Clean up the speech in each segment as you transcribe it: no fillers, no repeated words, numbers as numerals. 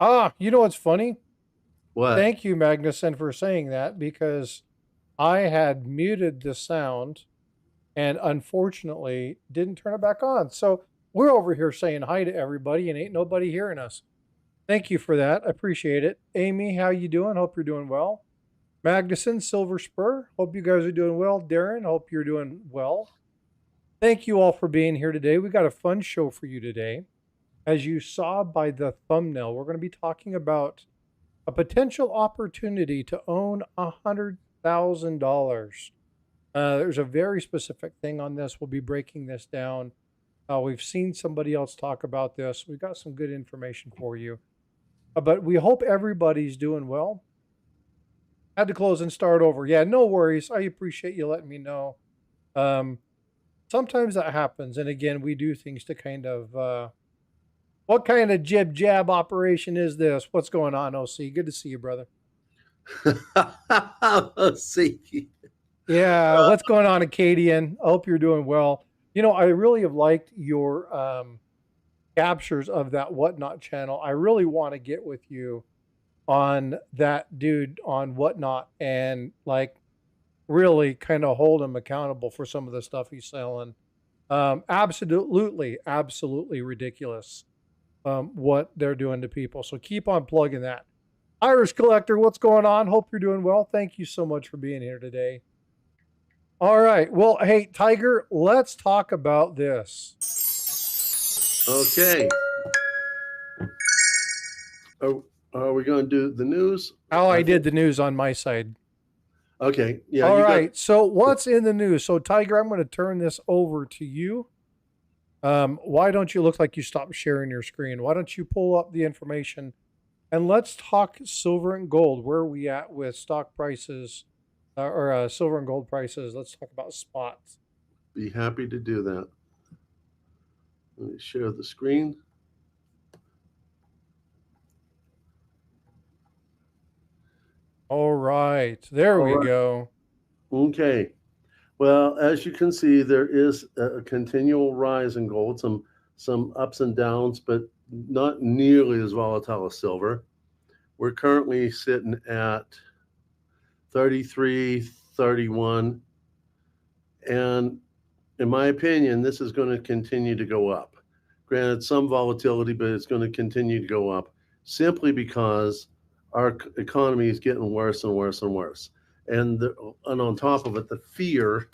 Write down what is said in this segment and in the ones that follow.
You know what's funny? What? Thank you, Magnuson, for saying that because I had muted the sound and unfortunately didn't turn it back on. So we're over here saying hi to everybody and ain't nobody hearing us. Thank you for that. I appreciate it. Amy, how you doing? Hope you're doing well. Magnuson, Silver Spur, hope you guys are doing well. Darren, hope you're doing well. Thank you all for being here today. We got a fun show for you today. As you saw by the thumbnail, we're going to be talking about a potential opportunity to own $100,000. There's a very specific thing on this. We'll be breaking this down. We've seen somebody else talk about this. We've got some good information for you. But we hope everybody's doing well. Had to close and start over. Yeah, no worries. I appreciate you letting me know. Um, Sometimes that happens. And again, we do things to kind of, what kind of jib jab operation is this? What's going on, OC? Good to see you, brother. Let's see. Yeah, what's going on, Acadian? I hope you're doing well. You know, I really have liked your captures of that Whatnot channel. I really want to get with you on that dude on Whatnot and like really kind of hold him accountable for some of the stuff he's selling. Absolutely ridiculous what they're doing to people. So keep on plugging that. Irish Collector, what's going on? Hope you're doing well. Thank you so much for being here today. All right. Well, hey, Tiger, let's talk about this. Okay. Are we going to do the news? How I did the news on my side. Okay. Yeah, All you got. right. So, what's in the news? So, Tiger, I'm going to turn this over to you. Why don't you look like you stopped sharing your screen? Why don't you pull up the information and let's talk silver and gold. Where are we at with stock prices or silver and gold prices? Let's talk about spots. Be happy to do that. Let me share the screen. All right. There All we right. go. Okay. Well, as you can see, there is a continual rise in gold, some ups and downs, but not nearly as volatile as silver. We're currently sitting at 33, 31. And in my opinion, this is going to continue to go up. Granted, some volatility, but it's going to continue to go up simply because our economy is getting worse and worse and worse. And on top of it, the fear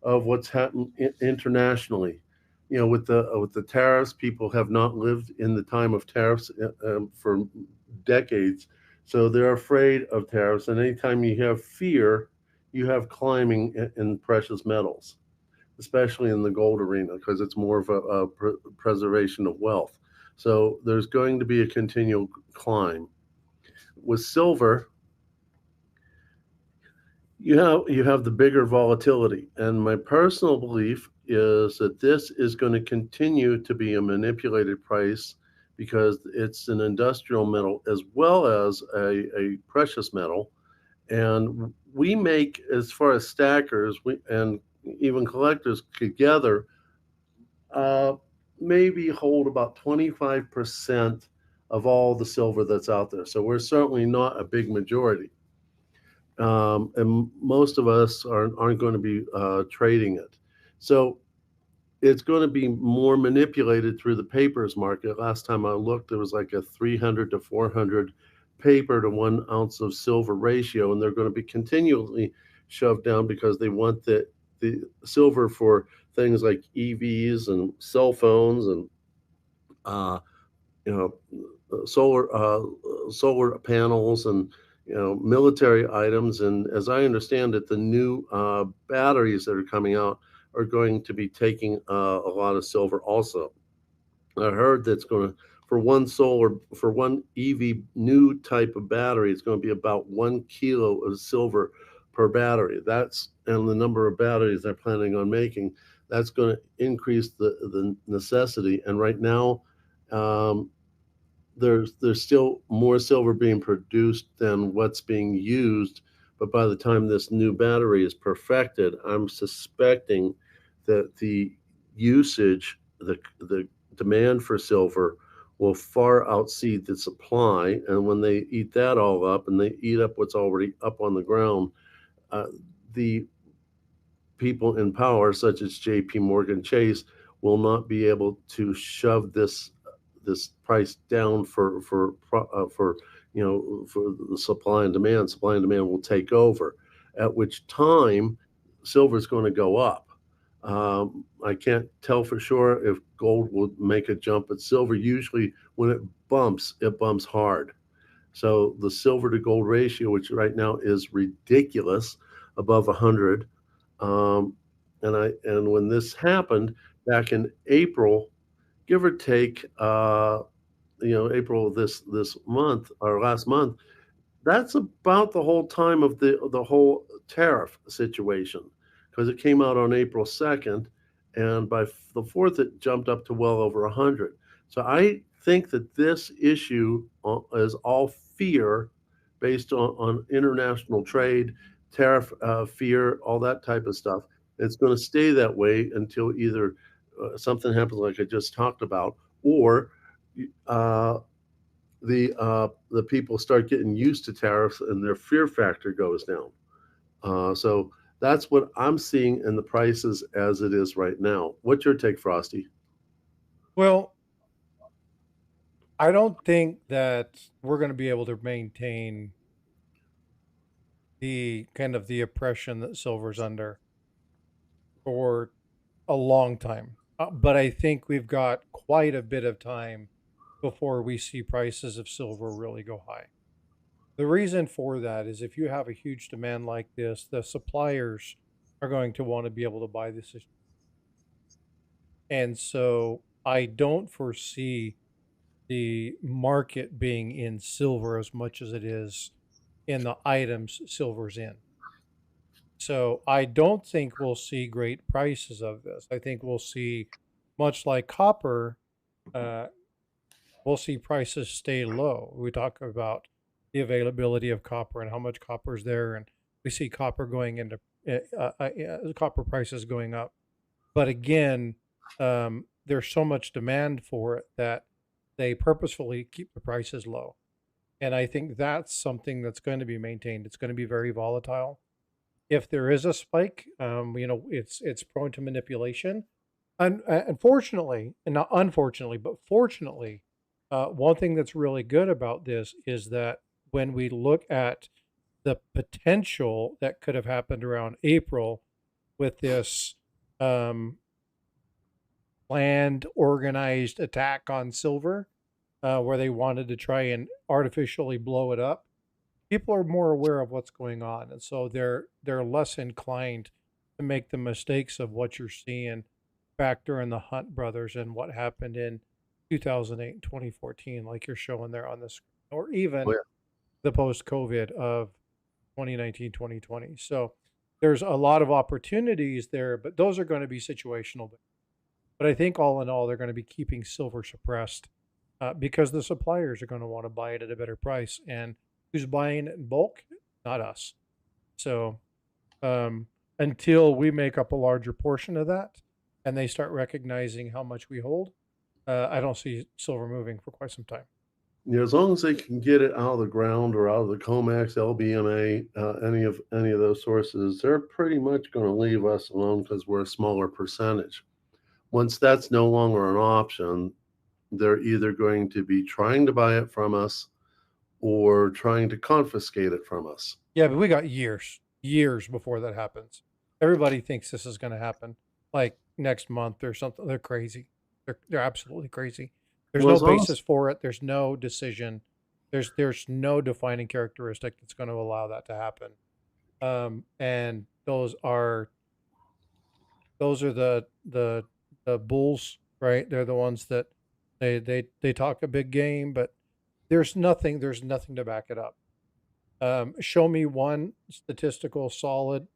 of what's happened internationally. You know, with the tariffs, people have not lived in the time of tariffs for decades, so they're afraid of tariffs. And anytime you have fear, you have climbing in precious metals, especially in the gold arena, because it's more of a preservation of wealth. So there's going to be a continual climb. With silver, you have the bigger volatility, and my personal belief is that this is going to continue to be a manipulated price because it's an industrial metal as well as a precious metal, and we make, as far as stackers and even collectors together, uh, maybe hold about 25% of all the silver that's out there. So we're certainly not a big majority. And most of us aren't going to be trading it. So it's going to be more manipulated through the papers market. Last time I looked, there was like a 300 to 400 paper to 1 ounce of silver ratio, and they're going to be continually shoved down because they want the silver for things like EVs and cell phones and uh, you know solar panels and military items. And as I understand it, the new batteries that are coming out are going to be taking a lot of silver also. I heard that's going to, for one EV new type of battery, it's going to be about 1 kilo of silver per battery. That's, and the number of batteries they're planning on making, that's going to increase the necessity. And right now, um, there's still more silver being produced than what's being used. But by the time this new battery is perfected, I'm suspecting that the usage, the demand for silver will far outseed the supply. And when they eat that all up and they eat up what's already up on the ground, uh, the people in power, such as J.P. Morgan Chase, will not be able to shove this price down for for the supply and demand. Supply and demand will take over, at which time silver is going to go up. I can't tell for sure if gold will make a jump, but silver usually, when it bumps hard. So the silver to gold ratio, which right now is ridiculous, above 100. Um, and when this happened back in April, give or take, April of this month or last month, that's about the whole time of the whole tariff situation, because it came out on April 2nd, and by the 4th, it jumped up to well over 100. So I think that this issue is all fear based on international trade, tariff fear, all that type of stuff. It's going to stay that way until either something happens like I just talked about, or uh, the people start getting used to tariffs and their fear factor goes down. So that's what I'm seeing in the prices as it is right now. What's your take, Frosty? Well, I don't think that we're going to be able to maintain the kind of the oppression that silver's under for a long time. But I think we've got quite a bit of time before we see prices of silver really go high. The reason for that is if you have a huge demand like this, the suppliers are going to want to be able to buy this. And so I don't foresee the market being in silver as much as it is in the items silver's in. So I don't think we'll see great prices of this. I think we'll see, much like copper, uh, we'll see prices stay low. We talk about the availability of copper and how much copper is there, and we see copper going into copper prices going up. But again, there's so much demand for it that they purposefully keep the prices low. And I think that's something that's going to be maintained. It's going to be very volatile. If there is a spike, it's prone to manipulation. And unfortunately, and not unfortunately, but fortunately, one thing that's really good about this is that when we look at the potential that could have happened around April with this um, planned, organized attack on silver, where they wanted to try and artificially blow it up, people are more aware of what's going on, and so they're less inclined to make the mistakes of what you're seeing back during the Hunt brothers and what happened in 2008 and 2014, like you're showing there on the screen, or Oh, even yeah. the post-COVID of 2019, 2020. So there's a lot of opportunities there, but those are going to be situational. But I think all in all, they're going to be keeping silver suppressed because the suppliers are going to want to buy it at a better price. And who's buying it in bulk? Not us. So um, until we make up a larger portion of that and they start recognizing how much we hold, I don't see silver moving for quite some time. Yeah, as long as they can get it out of the ground or out of the COMEX, LBMA, any of those sources, they're pretty much going to leave us alone because we're a smaller percentage. Once that's no longer an option, they're either going to be trying to buy it from us or trying to confiscate it from us. Yeah, but we got years before that happens. Everybody thinks this is going to happen like next month or something. They're crazy. They're absolutely crazy. There's Well, no as long as basis for it. There's no decision. There's no defining characteristic that's going to allow that to happen. And those are the bulls, right? They're the ones that they talk a big game, but there's nothing to back it up. Show me one statistical, solid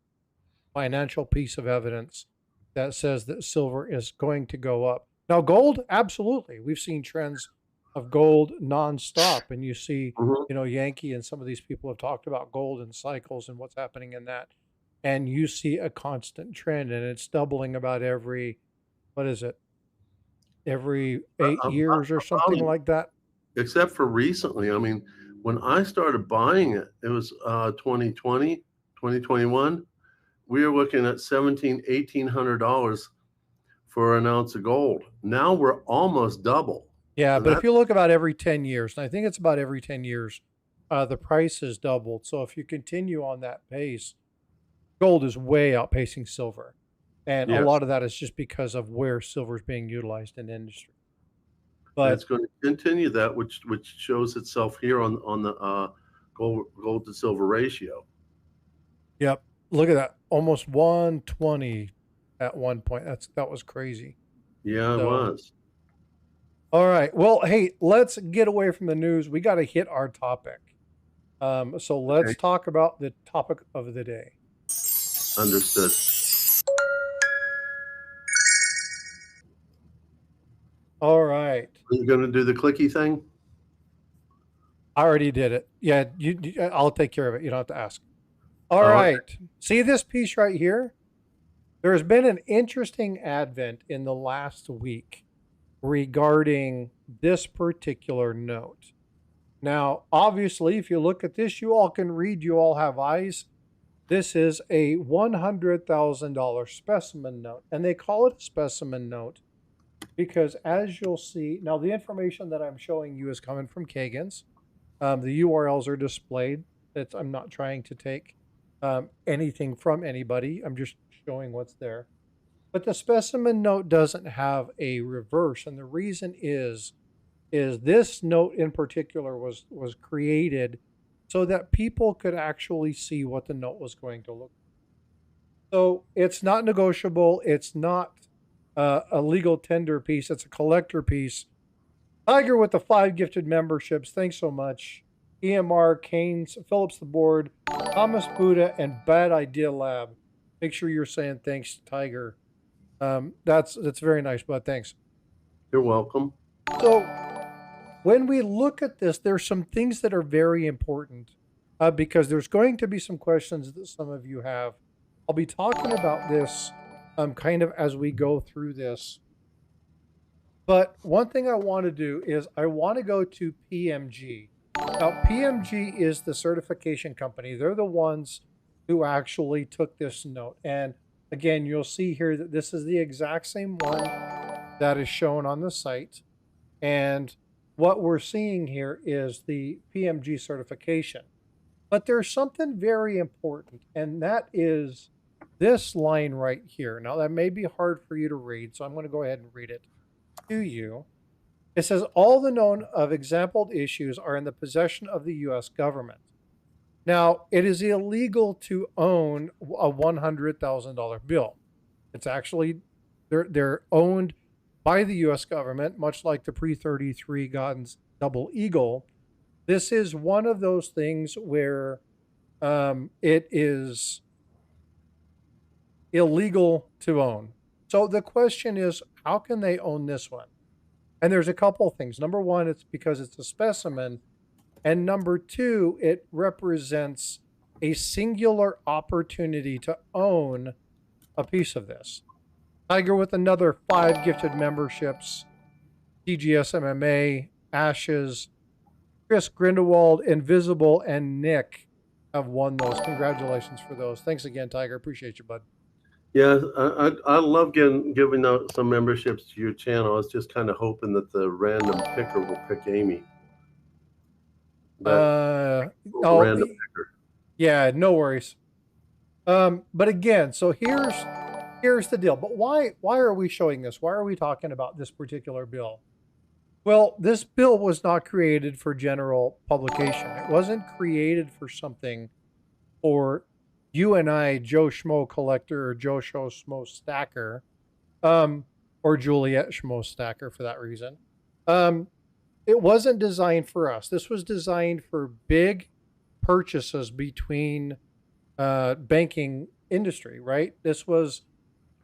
financial piece of evidence that says that silver is going to go up. Now, gold, absolutely. We've seen trends of gold nonstop, and you see, Mhm. Yankee and some of these people have talked about gold and cycles and what's happening in that, and you see a constant trend, and it's doubling about every, what is it? every Uh, 8 um, years or something about like that. except for recently. I mean, when I started buying it, it was 2020, 2021. We were looking at $1,800 for an ounce of gold. Now we're almost double. Yeah, And but if that you look about every 10 years, and I think it's about every 10 years, the price has doubled. So if you continue on that pace, gold is way outpacing silver. And a yes, lot of that is just because of where silver is being utilized in industry. and it's But going to continue that, which shows itself here on the gold to silver ratio. yep, look at that. Almost 120 at one point. That was crazy. Yeah, it So, was. all right. Well, hey, let's get away from the news. We got to hit our topic. So Okay, let's talk about the topic of the day. understood. All right. Are you going to do the clicky thing? I already did it. Yeah, I'll take care of it. You don't have to ask. All Oh, okay. right. See this piece right here? There's been an interesting advent in the last week regarding this particular note. Now, obviously, if you look at this, you all can read, you all have eyes. This is a $100,000 specimen note, and they call it a specimen note because, as you'll see, now the information that I'm showing you is coming from Kagan's. The URLs are displayed. I'm not trying to take anything from anybody. I'm just showing what's there. But the specimen note doesn't have a reverse, and the reason is this note in particular was created so that people could actually see what the note was going to look like. So it's not negotiable. It's not a legal tender piece. It's a collector piece. Tiger with the 5 gifted memberships. Thanks so much. EMR, Keynes, Phillips the Board, Thomas Buddha, and Bad Idea Lab. Make sure you're saying thanks, Tiger. That's very nice, bud. Thanks. You're welcome. So when we look at this, there's some things that are very important because there's going to be some questions that some of you have. I'll be talking about this kind of as we go through this. But one thing I want to do is I want to go to PMG. Now, PMG is the certification company. They're the ones who actually took this note. And again, you'll see here that this is the exact same one that is shown on the site. And what we're seeing here is the PMG certification. But there's something very important, and that is this line right here. Now, that may be hard for you to read, so I'm going to go ahead and read it to you. It says, all the known of exampled issues are in the possession of the U.S. government. Now, it is illegal to own a $100,000 bill. It's actually, they're owned by the U.S. government, much like the pre-33 God's Double Eagle. This is one of those things where it is illegal to own. So the question is, how can they own this one? And there's a couple things. Number one, it's because it's a specimen. And number two, it represents a singular opportunity to own a piece of this. Tiger with another 5 gifted memberships. TGS MMA, Ashes, Chris Grindelwald, Invisible, and Nick have won those. Congratulations for those. Thanks again, Tiger. Appreciate you, bud. Yeah, I love giving out some memberships to your channel. I was just kind of hoping that the random picker will pick Amy. But random picker. Yeah, no worries. But again, so here's the deal. But why are we showing this? Why are we talking about this particular bill? Well, this bill was not created for general publication. It wasn't created for something for you and I, Joe Schmo Collector or Joe Schmo Stacker, or Juliet Schmo Stacker for that reason. It wasn't designed for us. This was designed for big purchases between banking industry, right? This was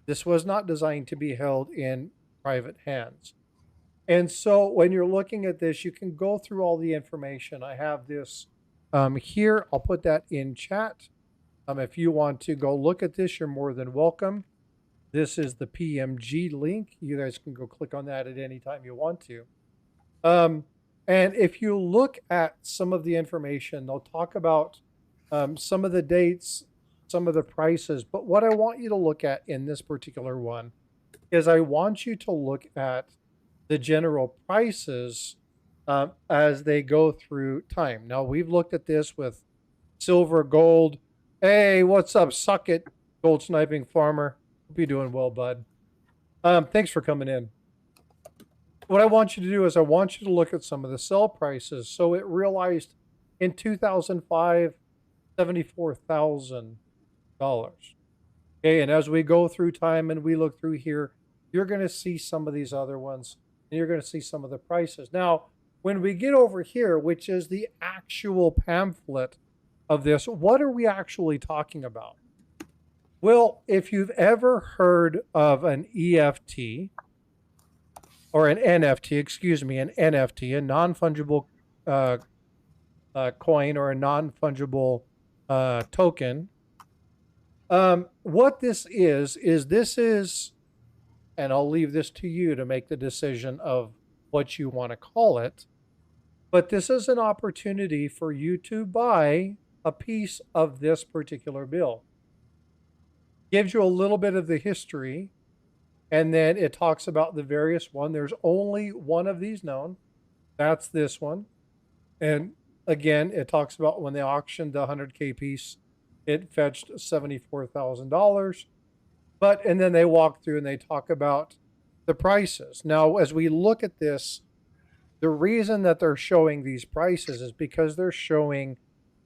not designed to be held in private hands. And so when you're looking at this, you can go through all the information. I have this here. I'll put that in chat. If you want to go look at this, you're more than welcome. This is the PMG link. You guys can go click on that at any time you want to. And if you look at some of the information, they'll talk about some of the dates, some of the prices. But what I want you to look at in this particular one is I want you to look at the general prices as they go through time. Now, we've looked at this with silver, gold. Hey, what's up? Suck it, gold sniping farmer. Hope you're doing well, bud. Thanks for coming in. What I want you to do is I want you to look at some of the sell prices. So it realized in 2005, $74,000. Okay, and as we go through time and we look through here, you're going to see some of these other ones, and you're going to see some of the prices. Now, when we get over here, which is the actual pamphlet of this, what are we actually talking about? Well, if you've ever heard of an EFT, or an NFT, excuse me, an NFT, a non-fungible coin or a non-fungible token, what this is this is, and I'll leave this to you to make the decision of what you want to call it, but this is an opportunity for you to buy a piece of this particular bill. Gives you a little bit of the history, and then it talks about the various one. There's only one of these known. That's this one. And again, it talks about when they auctioned the 100K piece, it fetched $74,000. And then they walk through and they talk about the prices. Now, as we look at this, the reason that they're showing these prices is because they're showing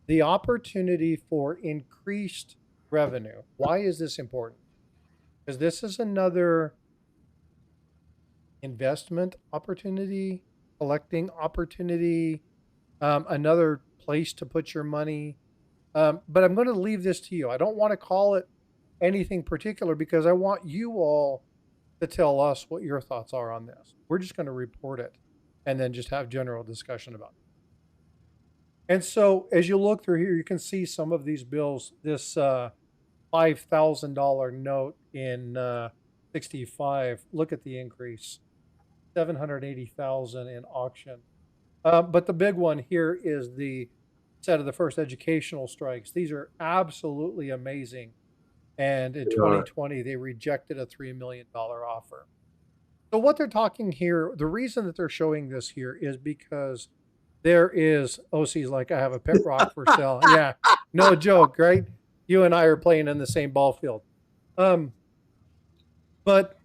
the opportunity for increased revenue. Why is this important? Because this is another investment opportunity, collecting opportunity, another place to put your money. But I'm going to leave this to you. I don't want to call it anything particular because I want you all to tell us what your thoughts are on this. We're just going to report it and then just have general discussion about it. And so as you look through here, you can see some of these bills. This $5,000 note in 65. Look at the increase. 780,000 in auction. But the big one here is the set of the first educational strikes. These are absolutely amazing. And in 2020, they rejected a $3 million offer. So what they're talking here, the reason that they're showing this here is because there is, OC's like, I have a pet rock for sale. Yeah, no joke, right? You and I are playing in the same ball field. But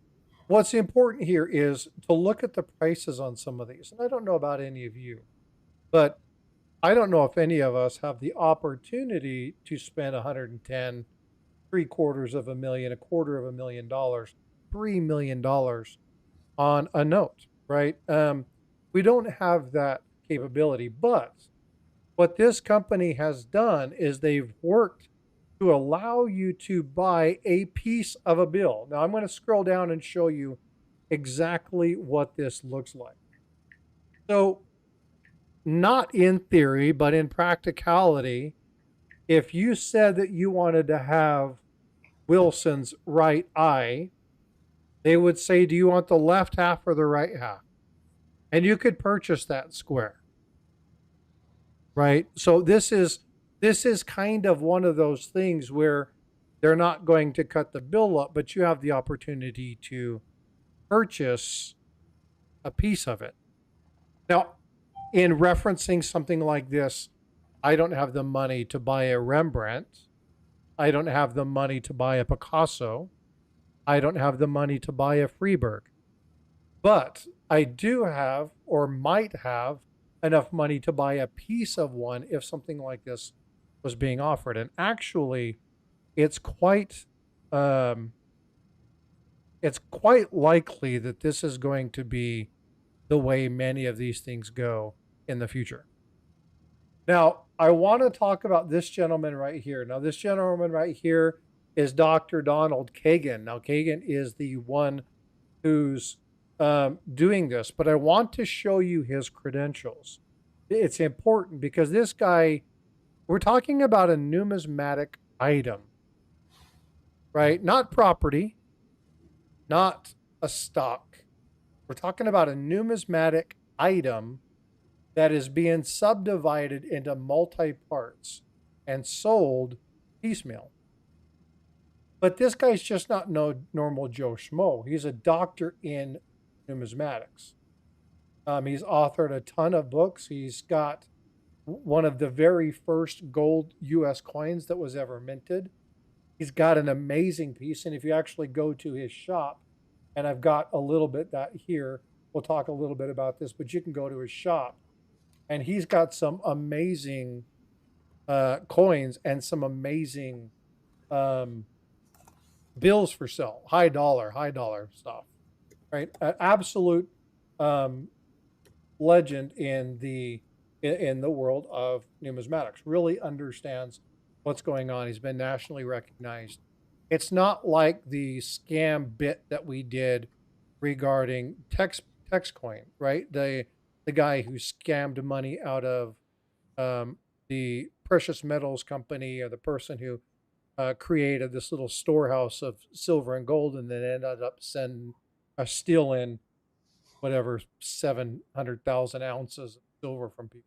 what's important here is to look at the prices on some of these. And I don't know about any of you, but I don't know if any of us have the opportunity to spend 110, $750,000, $250,000, $3 million on a note, right? We don't have that capability, but what this company has done is they've worked to allow you to buy a piece of a bill. Now I'm going to scroll down and show you exactly what this looks like. So not in theory, but in practicality, if you said that you wanted to have Wilson's right eye, they would say, do you want the left half or the right half? And you could purchase that square, right? So this is kind of one of those things where they're not going to cut the bill up, but you have the opportunity to purchase a piece of it. Now, in referencing something like this, I don't have the money to buy a Rembrandt. I don't have the money to buy a Picasso. I don't have the money to buy a Freeburg. But I do have, or might have, enough money to buy a piece of one if something like this was being offered. And actually, it's quite likely that this is going to be the way many of these things go in the future. Now, I want to talk about this gentleman right here. Now, this gentleman right here is Dr. Donald Kagan. Now, Kagan is the one who's doing this, but I want to show you his credentials. It's important because this guy, we're talking about a numismatic item, right? Not property, not a stock. We're talking about a numismatic item that is being subdivided into multi parts and sold piecemeal. But this guy's just not no normal Joe Schmo. He's a doctor in numismatics. He's authored a ton of books. He's got one of the very first gold U.S. coins that was ever minted. He's got an amazing piece. And if you actually go to his shop, and I've got a little bit that here, we'll talk a little bit about this, but you can go to his shop and he's got some amazing coins and some amazing bills for sale, high dollar stuff, right? An absolute legend in the world of numismatics. Really understands what's going on. He's been nationally recognized. It's not like the scam bit that we did regarding TextCoin, right? The guy who scammed money out of the precious metals company, or the person who created this little storehouse of silver and gold, and then ended up stealing whatever 700,000 ounces of silver from people.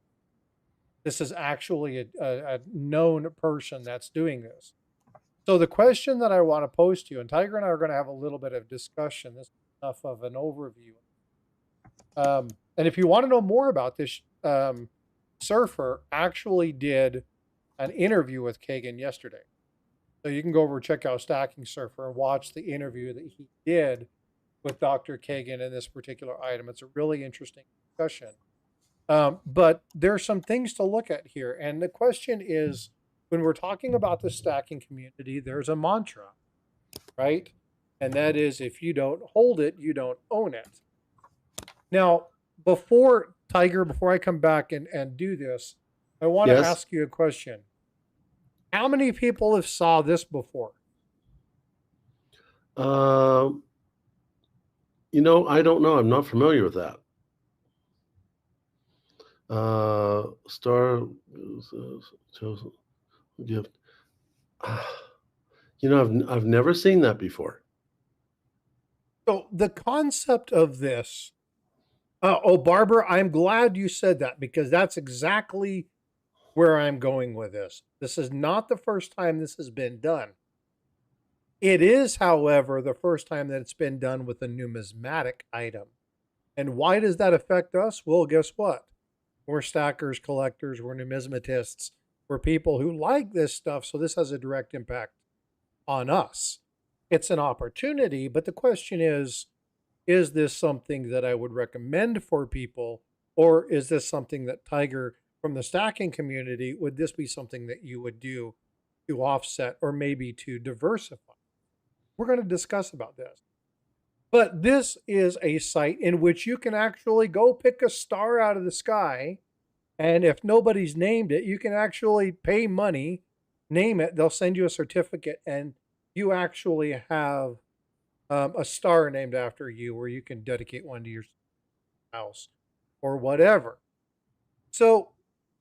This is actually a known person that's doing this. So the question that I want to pose to you, and Tiger and I are going to have a little bit of discussion. This is enough of an overview. And if you want to know more about this, Surfer actually did an interview with Kagan yesterday. So you can go over and check out Stacking Surfer and watch the interview that he did with Dr. Kagan in this particular item. It's a really interesting discussion. But there's some things to look at here. And the question is, when we're talking about the stacking community, there's a mantra, right? And that is, if you don't hold it, you don't own it. Now, before I come back and do this, I want to ask you a question. How many people have saw this before? I don't know. I'm not familiar with that. Star chosen gift. I've never seen that before. So the concept of this, Barbara, I'm glad you said that, because that's exactly where I'm going with this. This is not the first time this has been done. It is, however, the first time that it's been done with a numismatic item. And why does that affect us? Well, guess what? We're stackers, collectors, we're numismatists, we're people who like this stuff, so this has a direct impact on us. It's an opportunity, but the question is this something that I would recommend for people, or is this something that Tiger, from the stacking community, would this be something that you would do to offset or maybe to diversify? We're going to discuss about this. But this is a site in which you can actually go pick a star out of the sky, and if nobody's named it, you can actually pay money, name it, they'll send you a certificate, and you actually have a star named after you, where you can dedicate one to your house or whatever. So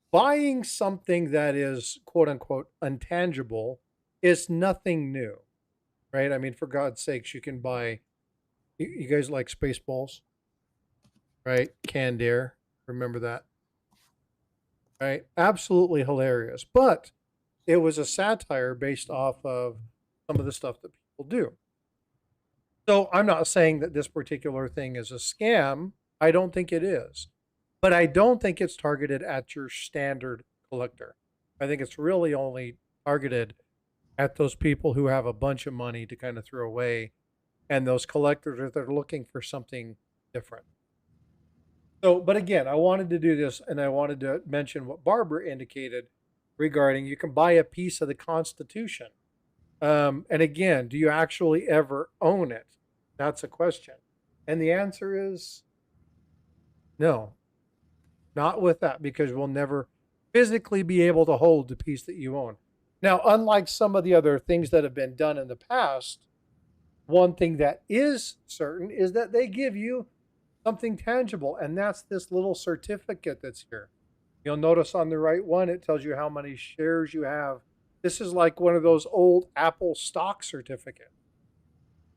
buying something that is quote unquote intangible is nothing new, right? I mean, for God's sakes, you can buy, you guys like Spaceballs, right? Canned air, remember that, right? Absolutely hilarious. But it was a satire based off of some of the stuff that people do. So I'm not saying that this particular thing is a scam. I don't think it is. But I don't think it's targeted at your standard collector. I think it's really only targeted at those people who have a bunch of money to kind of throw away, and those collectors that are looking for something different. So, but again, I wanted to do this, and I wanted to mention what Barbara indicated regarding you can buy a piece of the Constitution. And again, do you actually ever own it? That's a question. And the answer is no, not with that, because we'll never physically be able to hold the piece that you own. Now, unlike some of the other things that have been done in the past, one thing that is certain is that they give you something tangible, and that's this little certificate that's here. You'll notice on the right one, it tells you how many shares you have. This is like one of those old Apple stock certificates.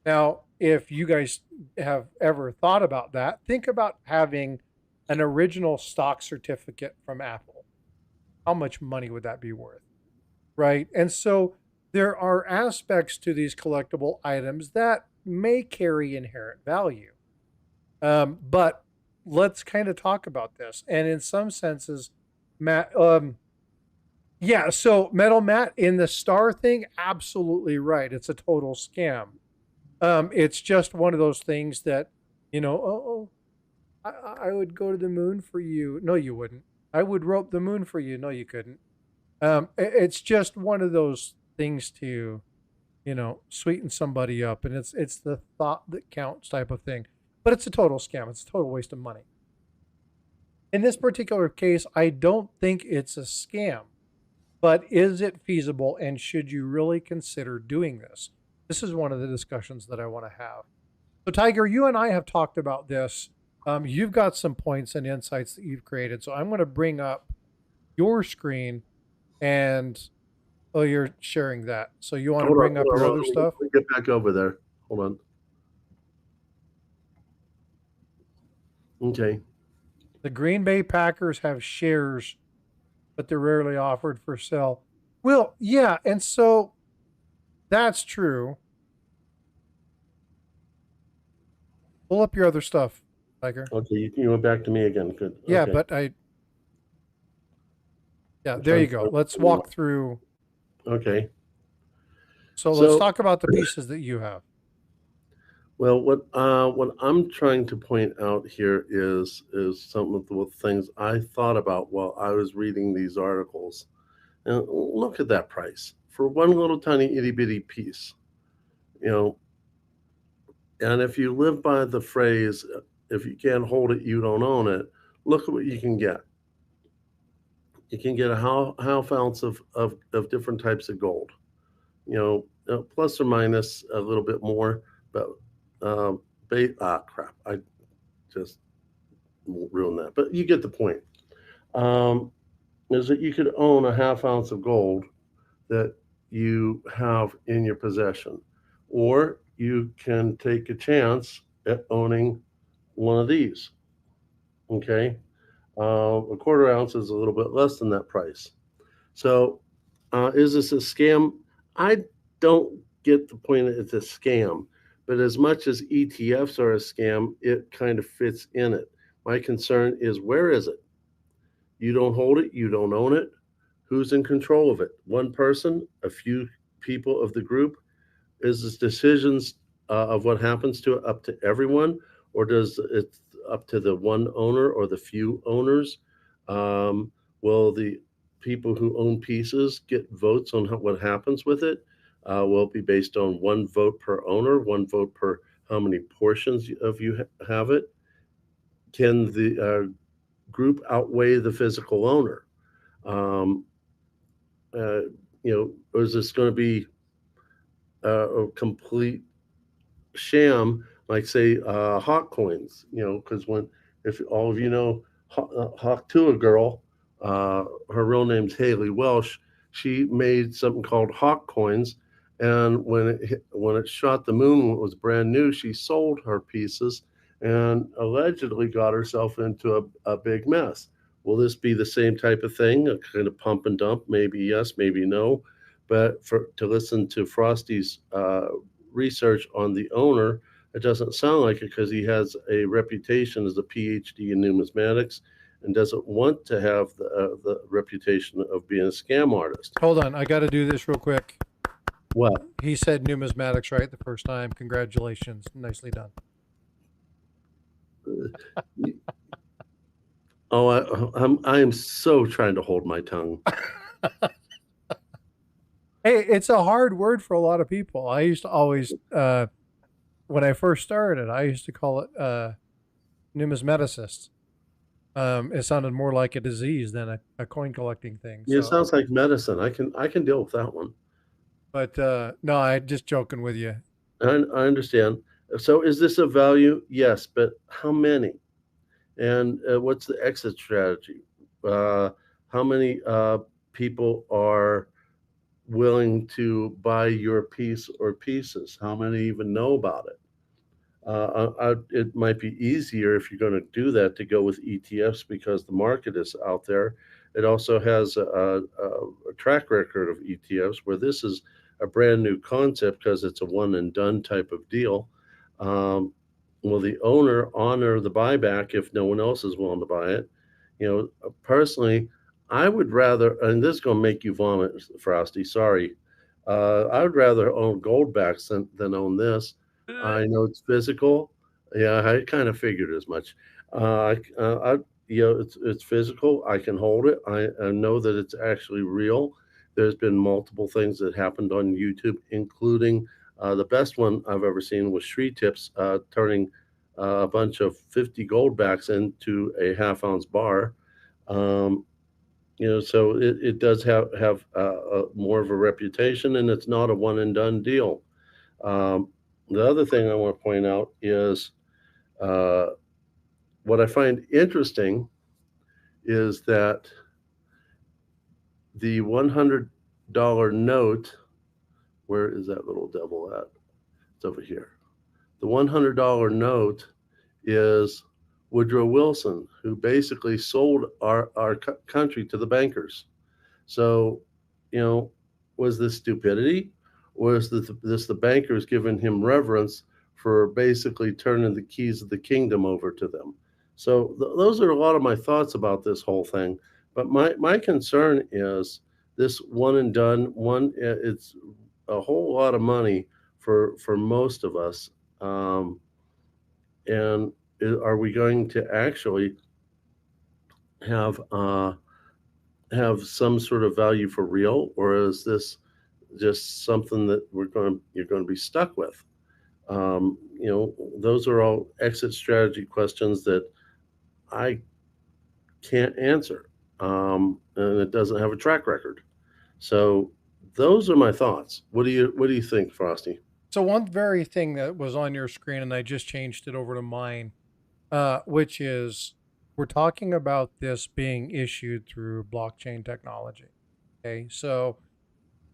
Now, if you guys have ever thought about that, think about having an original stock certificate from Apple. How much money would that be worth? Right. And so there are aspects to these collectible items that may carry inherent value. But let's kind of talk about this. And in some senses, Matt, yeah, so Metal Matt in the star thing, absolutely right. It's a total scam. It's just one of those things that, oh, I would go to the moon for you. No, you wouldn't. I would rope the moon for you. No, you couldn't. It's just one of those things to, sweeten somebody up, and it's the thought that counts type of thing. But it's a total scam. It's a total waste of money. In this particular case, I don't think it's a scam, but is it feasible, and should you really consider doing this? This is one of the discussions that I want to have. So, Tiger, you and I have talked about this. You've got some points and insights that you've created. So, I'm going to bring up your screen and, oh, you're sharing that. So, you want to bring up your other stuff? Let me get back over there. Hold on. Okay. The Green Bay Packers have shares, but they're rarely offered for sale. Well, yeah. And so that's true. Pull up your other stuff, Tiger. Okay, you went back to me again. Good. Yeah, Okay. but there you go. Let's walk through. Okay. So let's talk about the pieces that you have. Well, what I'm trying to point out here is some of the things I thought about while I was reading these articles. And look at that price for one little tiny itty bitty piece, you know. And if you live by the phrase, if you can't hold it, you don't own it, look at what you can get. You can get a half ounce of different types of gold, plus or minus a little bit more, but crap, I just won't ruin that. But you get the point. Is that you could own a half ounce of gold that you have in your possession, or you can take a chance at owning one of these. Okay, a quarter ounce is a little bit less than that price. So, is this a scam? I don't get the point that it's a scam, but as much as ETFs are a scam, it kind of fits in it. My concern is, where is it? You don't hold it, you don't own it. Who's in control of it? One person, a few people of the group? Is this decisions of what happens to it up to everyone, or does it up to the one owner or the few owners? Will the people who own pieces get votes on what happens with it? Will it be based on one vote per owner, one vote per how many portions of you have it? Can the group outweigh the physical owner? Or is this going to be a complete sham, like say hawk coins? Because if all of you know Hawk Tua girl, her real name's Haley Welsh. She made something called hawk coins, and when it shot the moon, when it was brand new, she sold her pieces and allegedly got herself into a big mess. Will this be the same type of thing, a kind of pump and dump? Maybe yes, maybe no. But to listen to Frosty's research on the owner, it doesn't sound like it, because he has a reputation as a PhD in numismatics and doesn't want to have the reputation of being a scam artist. Hold on, I got to do this real quick. What? He said numismatics right the first time. Congratulations. Nicely done. I am so trying to hold my tongue. Hey, it's a hard word for a lot of people. I used to always, when I first started, I used to call it numismaticist. It sounded more like a disease than a coin collecting thing. Yeah, it sounds like medicine. I can deal with that one. But no, I'm just joking with you. I understand. So is this a value? Yes, but how many? And what's the exit strategy? How many people are willing to buy your piece or pieces? How many even know about it? It might be easier if you're going to do that to go with ETFs because the market is out there. It also has a track record of ETFs where this is a brand new concept because it's a one and done type of deal. Um, will the owner honor the buyback if no one else is willing to buy it? Personally, I would rather, and this is going to make you vomit, Frosty. Sorry. I would rather own Goldbacks than own this. I know it's physical. Yeah, I kind of figured as much. I it's physical. I can hold it. I know that it's actually real. There's been multiple things that happened on YouTube, including the best one I've ever seen was Shree Tips turning a bunch of 50 goldbacks into a half-ounce bar. Um, so it does have more of a reputation, and it's not a one and done deal. Um, the other thing I want to point out is uh, what I find interesting is that the $100 note, where is that little devil at? It's over here. The $100 note is Woodrow Wilson, who basically sold our country to the bankers. So, you know, was this stupidity? Or is this the bankers giving him reverence for basically turning the keys of the kingdom over to them? So those are a lot of my thoughts about this whole thing. But my concern is this one and done one. It's a whole lot of money for most of us. And are we going to actually have have some sort of value for real, or is this just something that you're going to be stuck with? Those are all exit strategy questions that I can't answer, and it doesn't have a track record. So those are my thoughts. What do you think, Frosty? So one very thing that was on your screen, and I just changed it over to mine, which is we're talking about this being issued through blockchain technology. Okay, so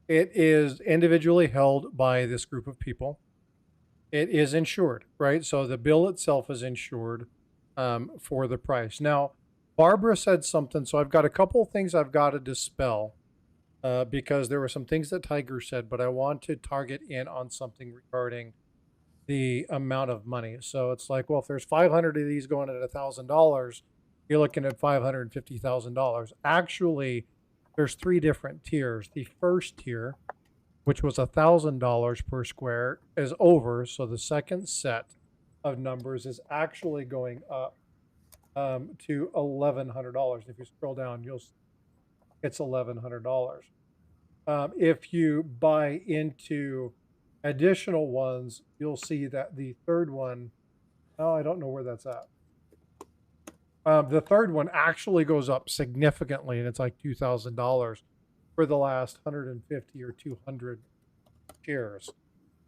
it is individually held by this group of people. It is insured, right? So the bill itself is insured for the price. Now, Barbara said something, so I've got a couple of things I've got to dispel because there were some things that Tiger said, but I want to target in on something regarding the amount of money. So it's like, well, if there's 500 of these going at $1,000, you're looking at $550,000. Actually, there's three different tiers. The first tier, which was $1,000 per square, is over. So the second set of numbers is actually going up to $1,100. If you scroll down, it's $1,100. If you buy into additional ones, you'll see that the third one, oh, I don't know where that's at. The third one actually goes up significantly, and it's like $2,000 for the last 150 or 200 shares.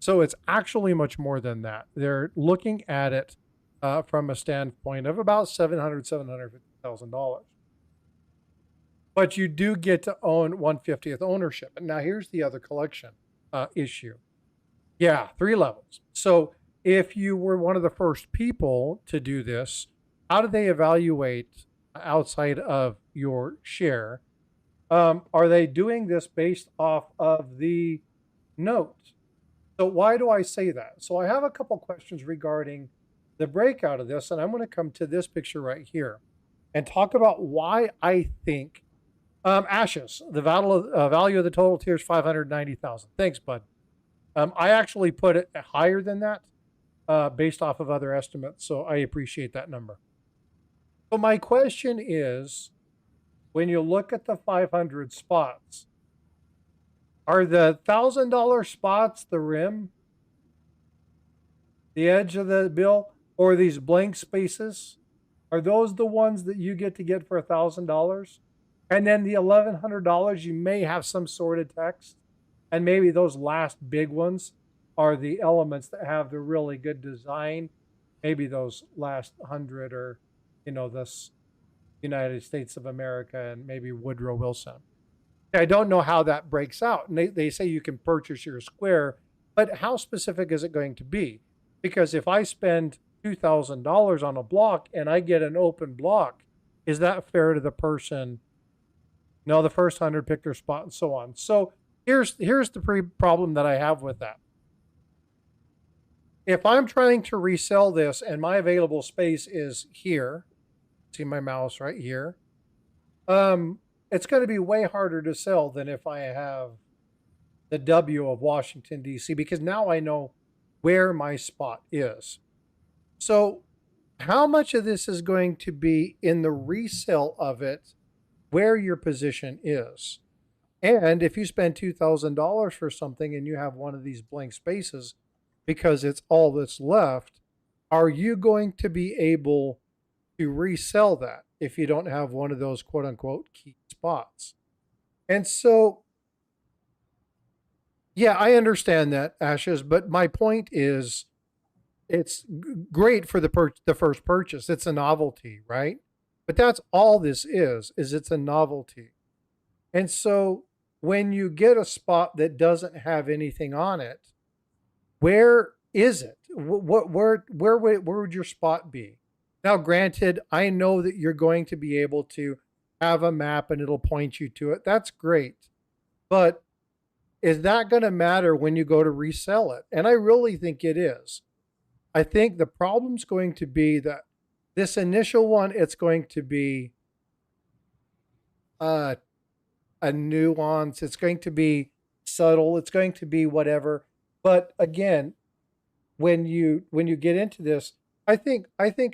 So it's actually much more than that. They're looking at it from a standpoint of about $750,000. But you do get to own 1/50th ownership. And now here's the other collection issue. Yeah, 3 levels. So if you were one of the first people to do this, how do they evaluate outside of your share? Are they doing this based off of the note? So why do I say that? So I have a couple questions regarding the breakout of this, and I'm going to come to this picture right here and talk about why I think Ashes, the value of the total tier is 590,000. Thanks, bud. I actually put it higher than that based off of other estimates, so I appreciate that number. So my question is, when you look at the 500 spots, are the $1,000 spots the rim, the edge of the bill, or these blank spaces? Are those the ones that you get to get for $1,000? And then the $1,100, you may have some sort of text. And maybe those last big ones are the elements that have the really good design. Maybe those last 100 are, this United States of America and maybe Woodrow Wilson. I don't know how that breaks out. And they say you can purchase your square, but how specific is it going to be? Because if I spend $2,000 on a block and I get an open block, is that fair to the person? No, the first 100 picked their spot and so on. So here's the problem that I have with that. If I'm trying to resell this and my available space is here, see my mouse right here, it's going to be way harder to sell than if I have the W of Washington, D.C., because now I know where my spot is. So how much of this is going to be in the resale of it, where your position is? And if you spend $2,000 for something and you have one of these blank spaces because it's all that's left, are you going to be able to resell that if you don't have one of those quote unquote key spots? And so, yeah, I understand that, Ashes, but my point is it's great for the first purchase. It's a novelty, right? But that's all this is it's a novelty. And so when you get a spot that doesn't have anything on it, where is it? Where would your spot be? Now, granted, I know that you're going to be able to have a map and it'll point you to it. That's great. But is that going to matter when you go to resell it? And I really think it is. I think the problem's going to be that this initial one, it's going to be a nuance. It's going to be subtle. It's going to be whatever. But again, when you get into this, I think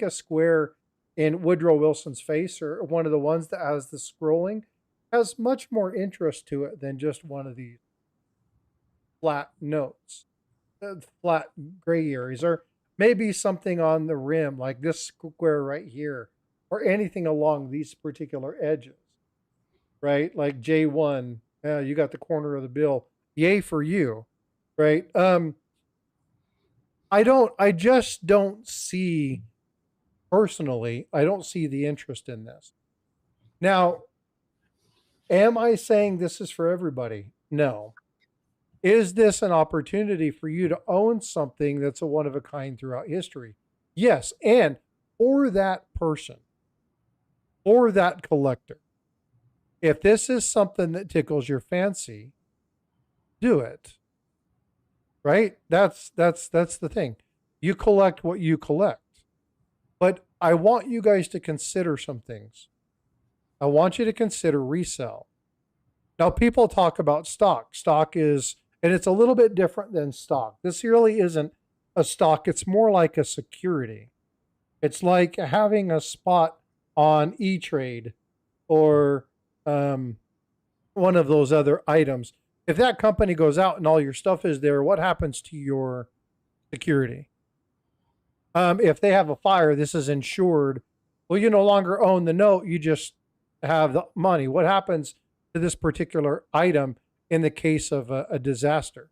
a square in Woodrow Wilson's face, or one of the ones that has the scrolling, has much more interest to it than just one of these flat notes, flat gray areas, or maybe something on the rim like this square right here, or anything along these particular edges, right? Like J1, you got the corner of the bill. Yay for you, right? I just don't see, personally, I don't see the interest in this. Now, am I saying this is for everybody? No. Is this an opportunity for you to own something that's a one of a kind throughout history? Yes. And for that person, or that collector, if this is something that tickles your fancy, do it. Right? That's the thing. You collect what you collect. But I want you guys to consider some things. I want you to consider resale. Now, people talk about stock. Stock is, and it's a little bit different than stock. This really isn't a stock. It's more like a security. It's like having a spot on E-Trade or one of those other items. If that company goes out and all your stuff is there, what happens to your security? If they have a fire, this is insured. Well, you no longer own the note. You just have the money. What happens to this particular item in the case of a disaster?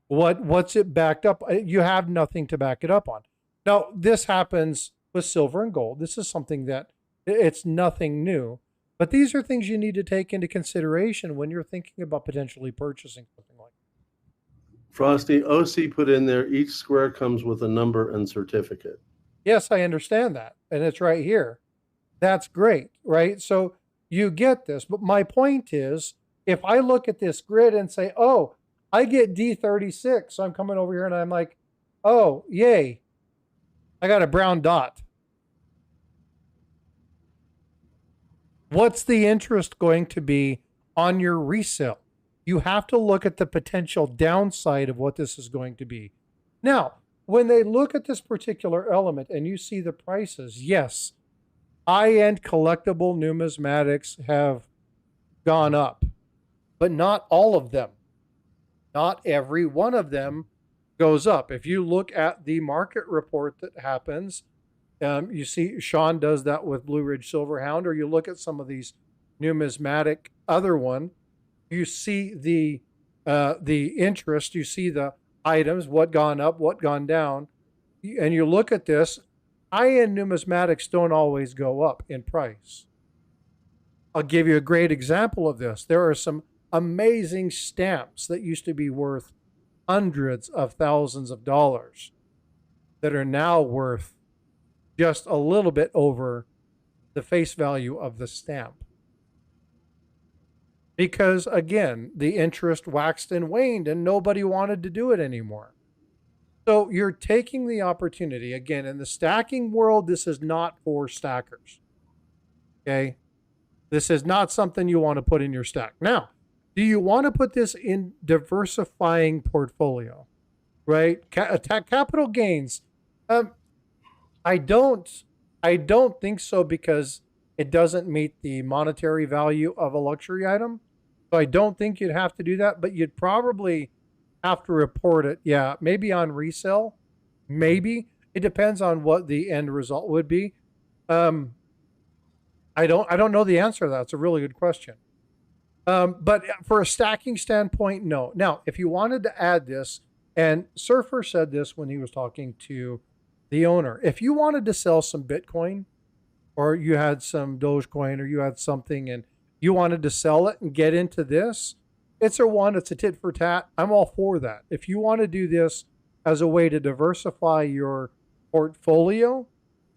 What's it backed up? You have nothing to back it up on. Now, this happens with silver and gold. This is something that it's nothing new. But these are things you need to take into consideration when you're thinking about potentially purchasing something like that. Frosty, OC put in there, each square comes with a number and certificate. Yes, I understand that. And it's right here. That's great, right? So you get this. But my point is, if I look at this grid and say, oh, I get D36, so I'm coming over here and I'm like, oh, yay, I got a brown dot. What's the interest going to be on your resale? You have to look at the potential downside of what this is going to be. Now, when they look at this particular element and you see the prices, yes, high-end collectible numismatics have gone up, but not all of them. Not every one of them goes up. If you look at the market report that happens, you see Sean does that with Blue Ridge Silverhound, or you look at some of these numismatic other one, you see the interest, you see the items, what gone up, what gone down, and you look at this. High-end numismatics don't always go up in price. I'll give you a great example of this. There are some amazing stamps that used to be worth hundreds of thousands of dollars that are now worth just a little bit over the face value of the stamp. Because again, the interest waxed and waned and nobody wanted to do it anymore. So you're taking the opportunity. Again, in the stacking world, this is not for stackers. Okay. This is not something you want to put in your stack. Now, do you want to put this in diversifying portfolio? Right? Capital gains. I don't think so, because it doesn't meet the monetary value of a luxury item. So I don't think you'd have to do that, but you'd probably have to report it. Yeah, maybe on resale. Maybe. It depends on what the end result would be. I don't know the answer to that. It's a really good question. But for a stacking standpoint, no. Now, if you wanted to add this, and Surfer said this when he was talking to the owner, if you wanted to sell some Bitcoin, or you had some Dogecoin, or you had something and you wanted to sell it and get into this, it's a tit for tat. I'm all for that. If you want to do this as a way to diversify your portfolio,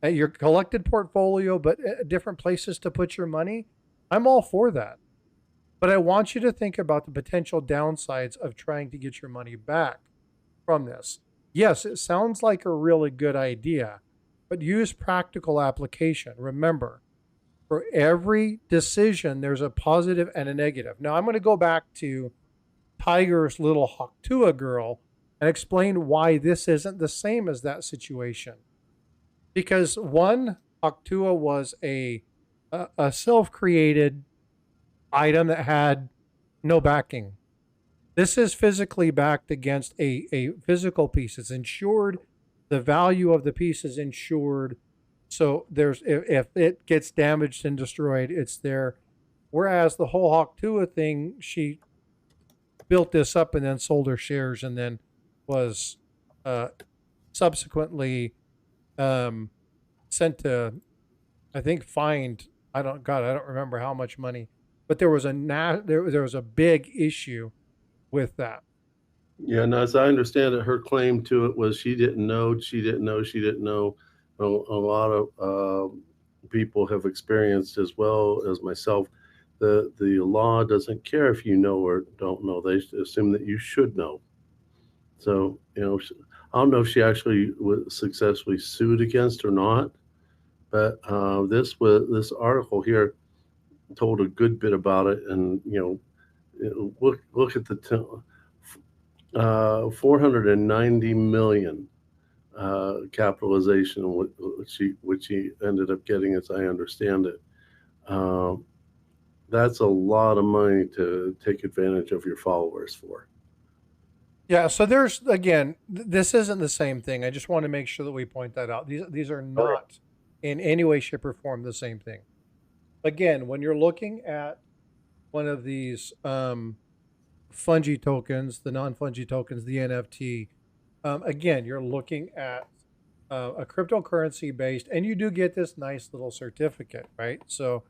your collected portfolio, but different places to put your money, I'm all for that. But I want you to think about the potential downsides of trying to get your money back from this. Yes, it sounds like a really good idea, but use practical application. Remember, for every decision, there's a positive and a negative. Now, I'm going to go back to Tiger's little Haktua girl and explain why this isn't the same as that situation. Because one, Haktua was a self-created item that had no backing. This is physically backed against a physical piece. It's insured. The value of the piece is insured. So there's, if it gets damaged and destroyed, it's there. Whereas the whole Haktua thing, she built this up and then sold her shares, and then was subsequently sent to, I think, fined. I don't remember how much money, but there was a big issue with that. Yeah, and as I understand it, her claim to it was she didn't know. A lot of people have experienced, as well as myself, the law doesn't care if you know or don't know. They assume that you should know. So, I don't know if she actually was successfully sued against or not, but this article here told a good bit about it. And look at the 490 million capitalization, which he ended up getting, as I understand it. That's a lot of money to take advantage of your followers for. Yeah, so there's, again, this isn't the same thing. I just want to make sure that we point that out. These are not in any way, shape, or form the same thing. Again, when you're looking at one of these fungi tokens, the non-fungi tokens, the NFT, again, you're looking at a cryptocurrency based, and you do get this nice little certificate, right? So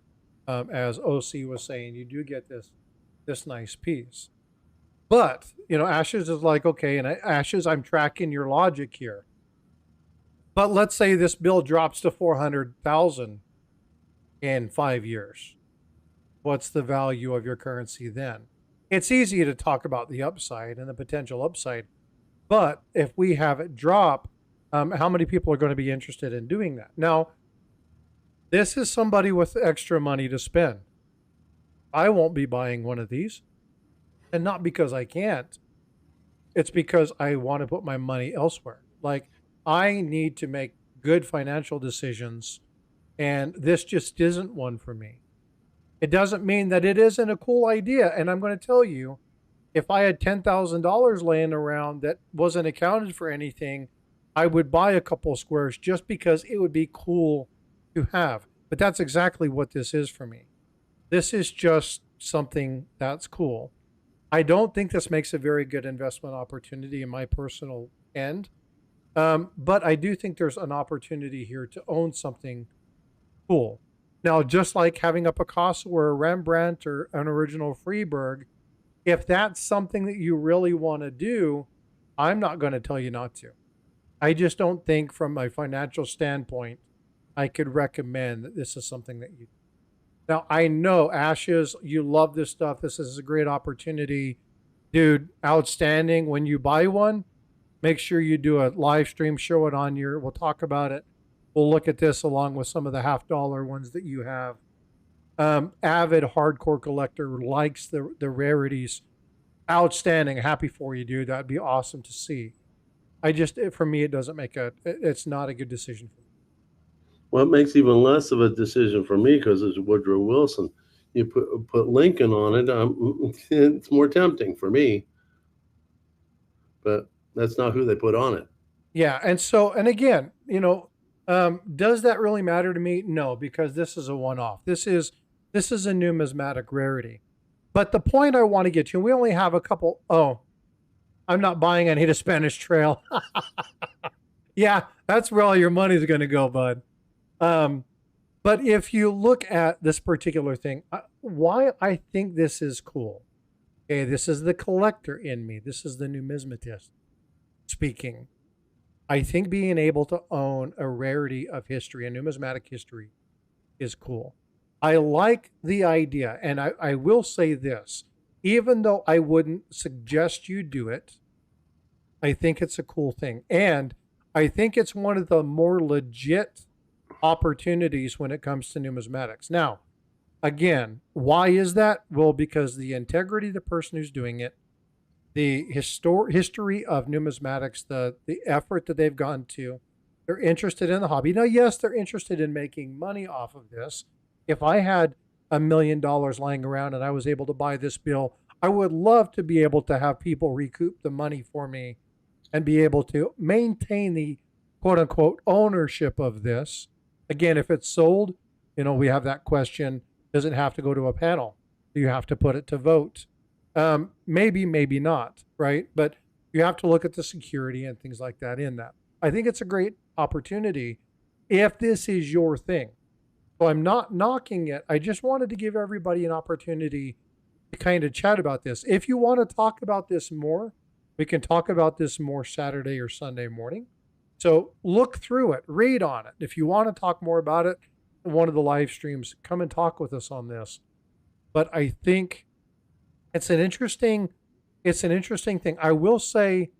as OC was saying, you do get this nice piece. But, Ashes is like, okay, and Ashes, I'm tracking your logic here. But let's say this bill drops to 400,000 in 5 years. What's the value of your currency then? It's easy to talk about the upside and the potential upside, but if we have it drop, how many people are going to be interested in doing that? Now, this is somebody with extra money to spend. I won't be buying one of these. And not because I can't. It's because I want to put my money elsewhere. Like, I need to make good financial decisions, and this just isn't one for me. It doesn't mean that it isn't a cool idea. And I'm going to tell you, if I had $10,000 laying around that wasn't accounted for anything, I would buy a couple of squares just because it would be cool to have. But that's exactly what this is for me. This is just something that's cool. I don't think this makes a very good investment opportunity in my personal end. But I do think there's an opportunity here to own something cool. Now, just like having a Picasso or a Rembrandt or an original Freeberg, if that's something that you really want to do, I'm not going to tell you not to. I just don't think from a financial standpoint, I could recommend that this is something that you. Now, I know Ashes, you love this stuff. This is a great opportunity. Dude, outstanding. When you buy one, make sure you do a live stream, show it on your, we'll talk about it. We'll look at this along with some of the $50 ones that you have. Avid hardcore collector likes the rarities. Outstanding. Happy for you, dude. That'd be awesome to see. For me, it doesn't make it's not a good decision for me. Well, it makes even less of a decision for me because it's Woodrow Wilson. You put Lincoln on it, it's more tempting for me. But that's not who they put on it. Yeah, and again, does that really matter to me? No, because this is a one-off. This is a numismatic rarity. But the point I want to get to, we only have a couple. Oh, I'm not buying any to Spanish Trail. Yeah, that's where all your money's going to go, bud. But if you look at this particular thing, why I think this is cool. Okay, this is the collector in me. This is the numismatist speaking. I think being able to own a rarity of history, a numismatic history, is cool. I like the idea, and I will say this, even though I wouldn't suggest you do it, I think it's a cool thing. And I think it's one of the more legit opportunities when it comes to numismatics. Now, again, why is that? Well, because the integrity of the person who's doing it, the history of numismatics, the effort that they've gone to, they're interested in the hobby. Now, yes, they're interested in making money off of this. If I had $1 million lying around and I was able to buy this bill, I would love to be able to have people recoup the money for me and be able to maintain the quote unquote ownership of this. Again, if it's sold, we have that question. Does it have to go to a panel? Do you have to put it to vote? Maybe, maybe not, right? But you have to look at the security and things like that in that. I think it's a great opportunity if this is your thing. So I'm not knocking it. I just wanted to give everybody an opportunity to kind of chat about this. If you want to talk about this more, we can talk about this more Saturday or Sunday morning. So look through it, read on it. If you want to talk more about it in one of the live streams, come and talk with us on this. But I think it's an interesting thing. I will say,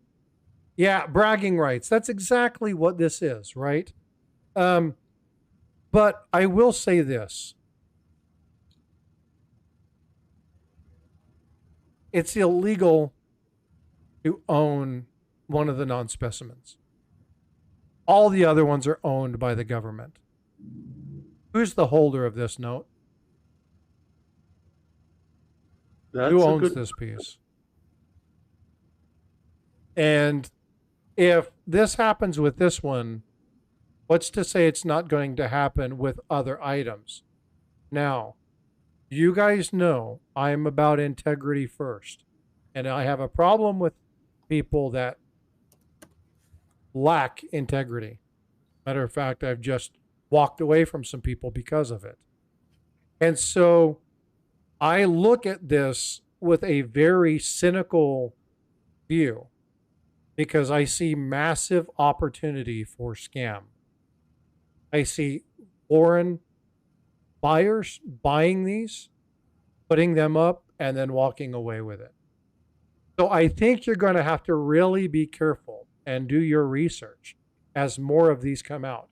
yeah, bragging rights. That's exactly what this is, right? But I will say this. It's illegal to own one of the non-specimens. All the other ones are owned by the government. Who's the holder of this note? Who owns this piece? And if this happens with this one, what's to say it's not going to happen with other items? Now, you guys know I'm about integrity first. And I have a problem with people that lack integrity. Matter of fact, I've just walked away from some people because of it. And so I look at this with a very cynical view because I see massive opportunity for scam. I see foreign buyers buying these, putting them up, and then walking away with it. So I think you're going to have to really be careful and do your research as more of these come out,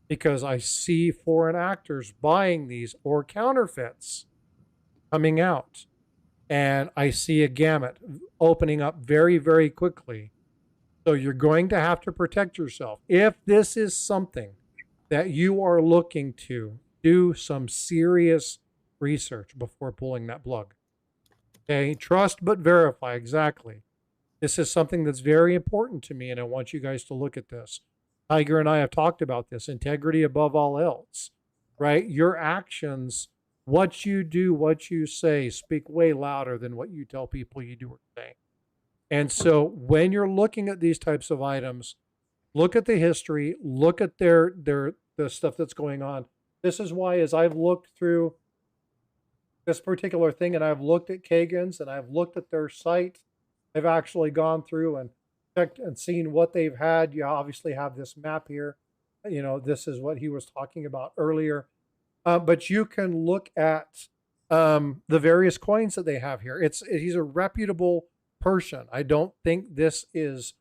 because I see foreign actors buying these or counterfeits coming out. And I see a gamut opening up very, very quickly. So you're going to have to protect yourself. If this is something that you are looking to do some serious research before pulling that plug. Okay, trust but verify. Exactly. This is something that's very important to me, and I want you guys to look at this. Tiger and I have talked about this. Integrity above all else, right? Your actions, what you do, what you say, speak way louder than what you tell people you do or say. And so when you're looking at these types of items, look at the history, look at the stuff that's going on. This is why, as I've looked through this particular thing, and I've looked at Kagan's and I've looked at their site, I've actually gone through and checked and seen what they've had. You obviously have this map here. You know, this is what he was talking about earlier. But you can look at the various coins that they have here. He's a reputable person. I don't think this is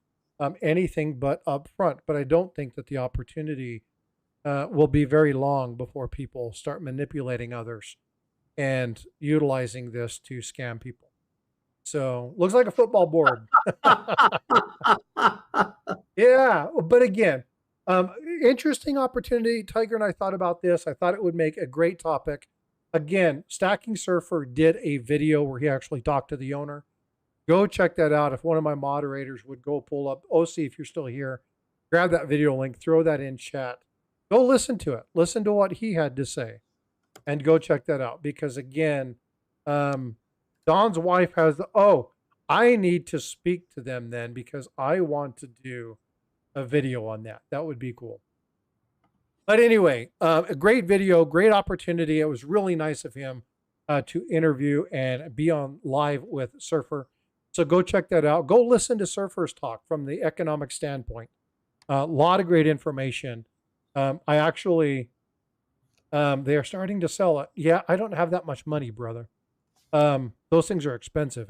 anything but upfront, but I don't think that the opportunity will be very long before people start manipulating others and utilizing this to scam people. So looks like a football board. Yeah, but again, interesting opportunity. Tiger and I thought about this. I thought it would make a great topic. Again, Stacking Surfer did a video where he actually talked to the owner. Go check that out. If one of my moderators would go pull up OC, if you're still here, grab that video link, throw that in chat. Go listen to it. Listen to what he had to say, and go check that out. Because again, Don's wife has the, oh, I need to speak to them then because I want to do a video on that. That would be cool. But anyway, a great video, great opportunity. It was really nice of him to interview and be on live with Surfer. So go check that out. Go listen to Surfer's talk from the economic standpoint. A lot of great information. I actually, they are starting to sell it. Yeah, I don't have that much money, brother. Those things are expensive.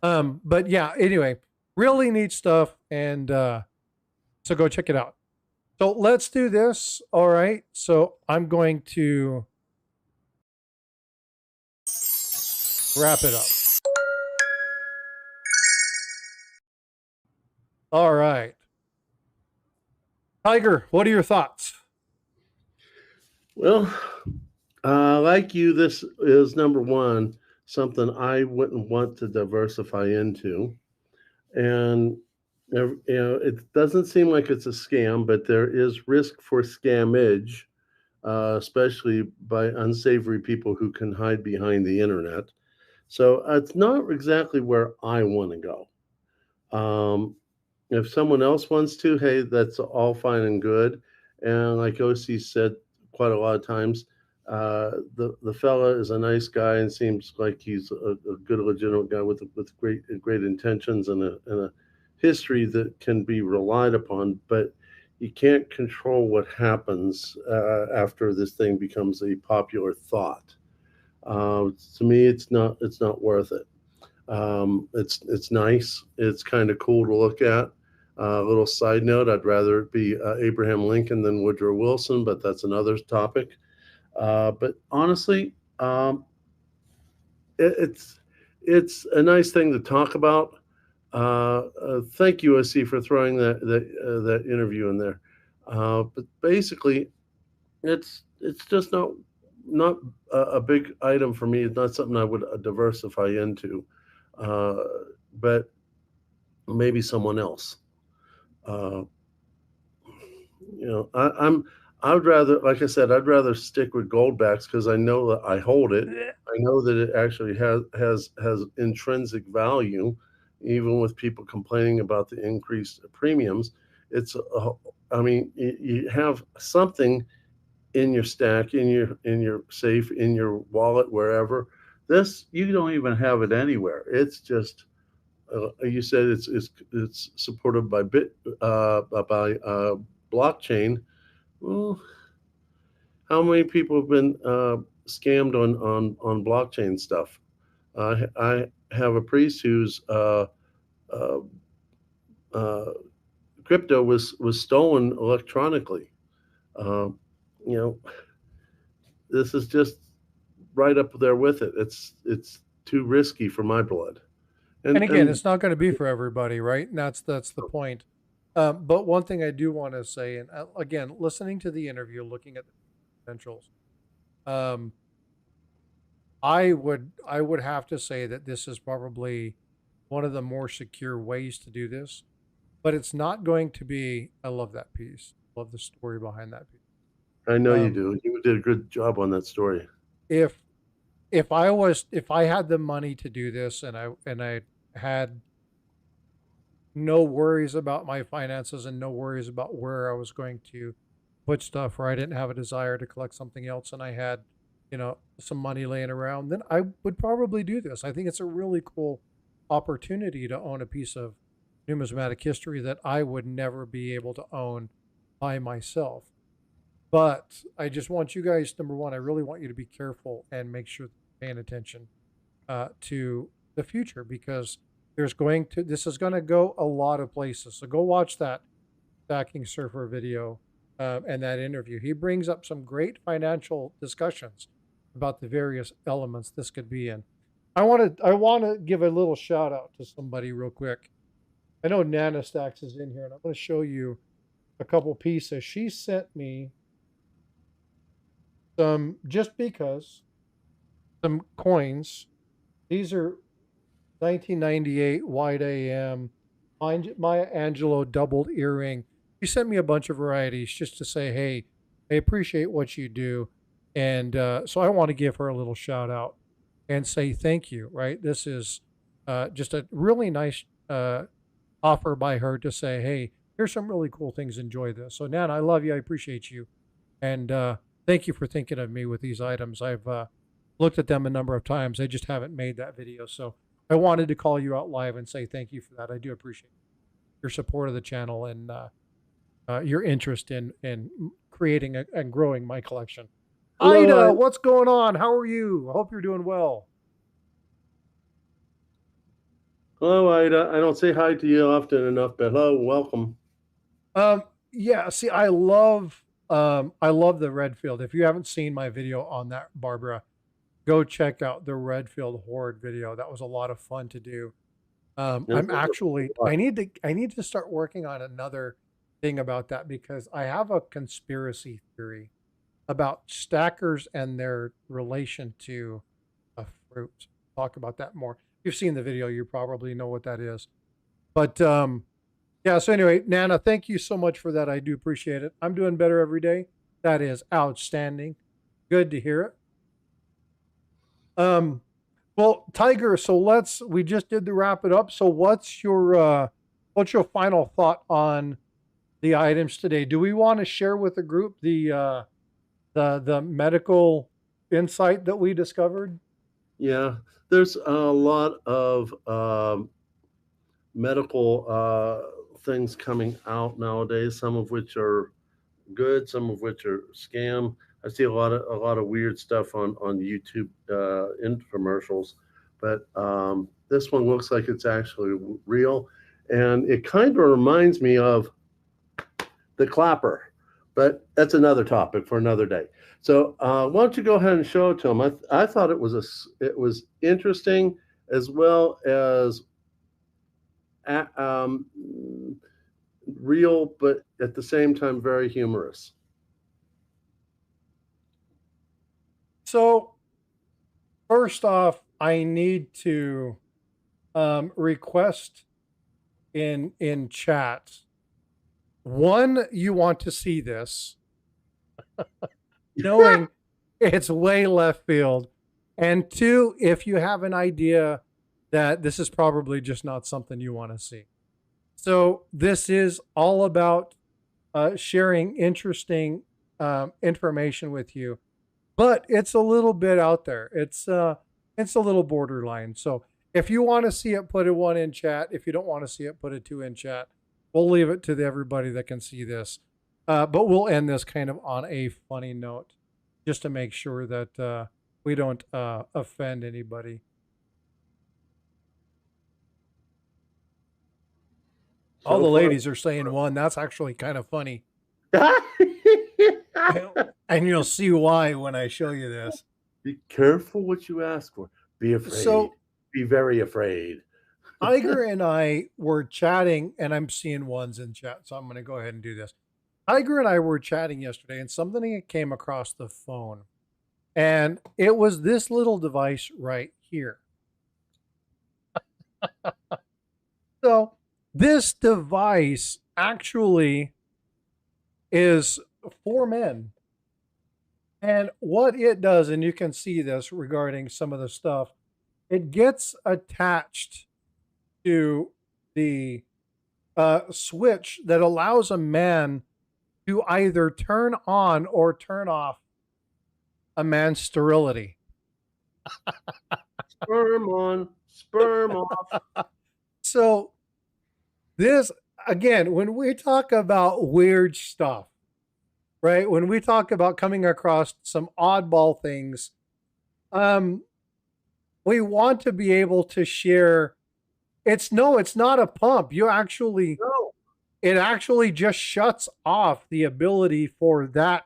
But yeah, anyway, really neat stuff. And so go check it out. So let's do this. All right. So I'm going to wrap it up. All right. Tiger, what are your thoughts? Well, like you, this is number one, something I wouldn't want to diversify into. And it doesn't seem like it's a scam, but there is risk for scammage, especially by unsavory people who can hide behind the internet. So it's not exactly where I want to go. If someone else wants to, hey, that's all fine and good. And like OC said quite a lot of times, the fella is a nice guy and seems like he's a good, legitimate guy with great intentions and a history that can be relied upon. But you can't control what happens after this thing becomes a popular thought. To me, it's not worth it. It's nice. It's kind of cool to look at. A little side note: I'd rather it be Abraham Lincoln than Woodrow Wilson, but that's another topic. But honestly, it's a nice thing to talk about. Thank you, OC, for throwing that interview in there. But basically, it's just not a big item for me. It's not something I would diversify into. But maybe someone else. Uh, I would rather, like I said, I'd rather stick with Goldbacks because I know that I hold it. I know that it actually has intrinsic value, even with people complaining about the increased premiums. I mean, you have something in your stack, in your safe, in your wallet, wherever. This you don't even have it anywhere. It's just you said it's supported by blockchain. Well, how many people have been scammed on blockchain stuff? I have a priest whose uh, crypto was stolen electronically. Uh, you know, this is just right up there with it. It's too risky for my blood. And again, it's not going to be for everybody, right? And that's the point. But one thing I do want to say, and again, listening to the interview, looking at the potentials, um, I would have to say that this is probably one of the more secure ways to do this. But it's not going to be. I love that piece. Love the story behind that piece. I know you do. You did a good job on that story. If if I had the money to do this, and I had no worries about my finances and no worries about where I was going to put stuff where I didn't have a desire to collect something else and I had, some money laying around, then I would probably do this. I think it's a really cool opportunity to own a piece of numismatic history that I would never be able to own by myself. But I just want you guys, number one, I really want you to be careful and make sure that you're paying attention to the future, because this is going to go a lot of places. So go watch that Stacking Surfer video and that interview. He brings up some great financial discussions about the various elements this could be in. I want to give a little shout out to somebody real quick. I know Nana Stacks is in here, and I'm going to show you a couple pieces. She sent me some coins. These are 1998 White AM Maya Angelou doubled earring. She sent me a bunch of varieties just to say, hey, I appreciate what you do. And so I want to give her a little shout out and say thank you, right? This is just a really nice offer by her to say, hey, here's some really cool things. Enjoy this. So, Nan, I love you. I appreciate you. And thank you for thinking of me with these items. I've looked at them a number of times. I just haven't made that video. So I wanted to call you out live and say thank you for that. I do appreciate your support of the channel and your interest in creating and growing my collection. Hello, Ida, what's going on? How are you? I hope you're doing well. Hello, Ida. I don't say hi to you often enough, but hello, welcome. Yeah, see, I love the Redfield. If you haven't seen my video on that, Barbara, go check out the Redfield Horde video. That was a lot of fun to do. I need to start working on another thing about that, because I have a conspiracy theory about stackers and their relation to a fruit. Talk about that more. If you've seen the video, you probably know what that is. But yeah, so anyway, Nana, thank you so much for that. I do appreciate it. I'm doing better every day. That is outstanding. Good to hear it. Well, Tiger, so we just did the wrap it up. So what's your final thought on the items today? Do we want to share with the group the medical insight that we discovered? Yeah, there's a lot of medical things coming out nowadays, some of which are good, some of which are scam. I see a lot of weird stuff on YouTube infomercials, but this one looks like it's actually real, and it kind of reminds me of the clapper, but that's another topic for another day. So why don't you go ahead and show it to them? I thought it was interesting, as well as real, but at the same time very humorous. So first off, I need to request in chat. One, you want to see this, knowing it's way left field. And two, if you have an idea that this is probably just not something you want to see. So this is all about sharing interesting information with you, but it's a little bit out there. It's a little borderline. So if you want to see it, put a 1 in chat. If you don't want to see it, put a 2 in chat. We'll leave it to everybody that can see this. But we'll end this kind of on a funny note, just to make sure that we don't offend anybody. All the ladies are saying 1. That's actually kind of funny. And you'll see why when I show you this. Be careful what you ask for. Be afraid. So, be very afraid. Tiger and I were chatting, and I'm seeing 1s in chat, so I'm going to go ahead and do this. Tiger and I were chatting yesterday, and something came across the phone, and it was this little device right here. So this device actually is for men. And what it does, and you can see this regarding some of the stuff, it gets attached to the switch that allows a man to either turn on or turn off a man's sterility. Sperm on, sperm off. So this, again, when we talk about weird stuff, right? When we talk about coming across some oddball things, um, we want to be able to share. It's not a pump. No, It actually just shuts off the ability for that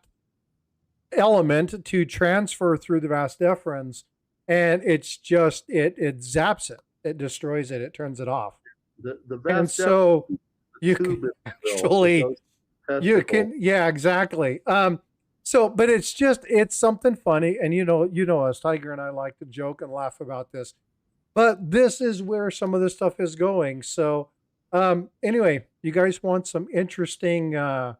element to transfer through the vas deferens, and it's just it zaps it, it destroys it, it turns it off. the And vas deferens so you can tube, if you will, that actually, goes to the you testicle. can, yeah, exactly. So but it's something funny, and us, Tiger and I like to joke and laugh about this, but this is where some of this stuff is going. So anyway, you guys want some interesting kind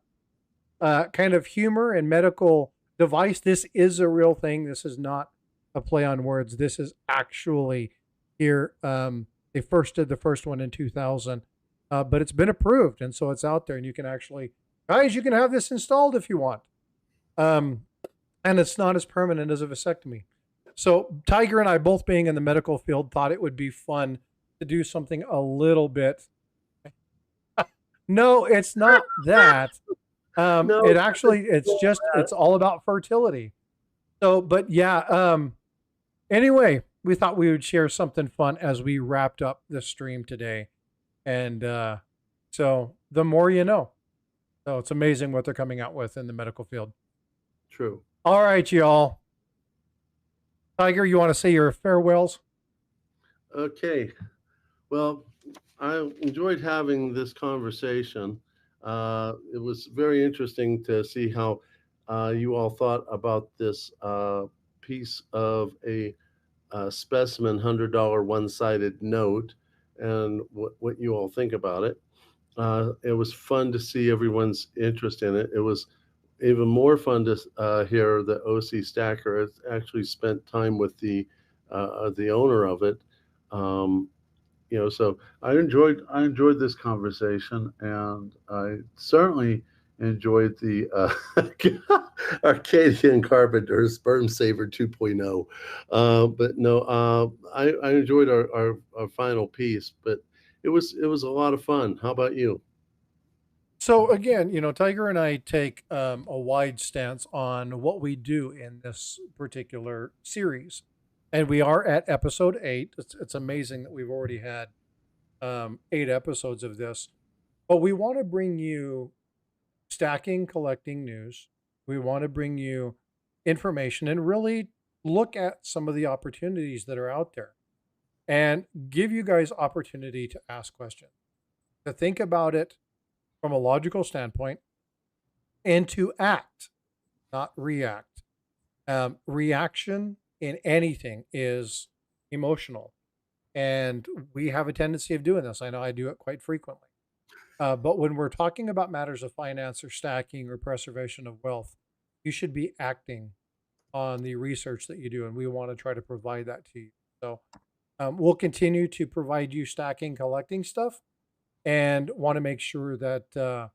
of humor and medical device? This is a real thing. This is not a play on words. This is actually here. They first did the first one in 2000, but it's been approved, and so it's out there, and you can actually, guys, you can have this installed if you want. Um, and it's not as permanent as a vasectomy. So Tiger and I, both being in the medical field, thought it would be fun to do something a little bit. No, it's not that. No, It actually, it's all about fertility. So, but yeah. Anyway, we thought we would share something fun as we wrapped up the stream today, and so the more you know. So it's amazing what they're coming out with in the medical field. true. All right, y'all. Tiger, you want to say your farewells? Okay. Well, I enjoyed having this conversation. It was very interesting to see how you all thought about this piece of a specimen $100 one-sided note and what you all think about it. It was fun to see everyone's interest in it. It was even more fun to hear that OC Stacker has actually spent time with the owner of it. Um, so I enjoyed this conversation, and I certainly enjoyed the Arcadian Carpenter Sperm Saver 2.0. But no, I enjoyed our final piece, but it was a lot of fun. How about you? So again, Tiger and I take a wide stance on what we do in this particular series, and we are at episode 8. It's amazing that we've already had 8 episodes of this, but we want to bring you stacking, collecting news. We want to bring you information and really look at some of the opportunities that are out there, and give you guys opportunity to ask questions, to think about it from a logical standpoint, and to act, not react. Reaction in anything is emotional, and we have a tendency of doing this. I know I do it quite frequently. But when we're talking about matters of finance or stacking or preservation of wealth, you should be acting on the research that you do, and we want to try to provide that to you. So we'll continue to provide you stacking, collecting stuff, and want to make sure that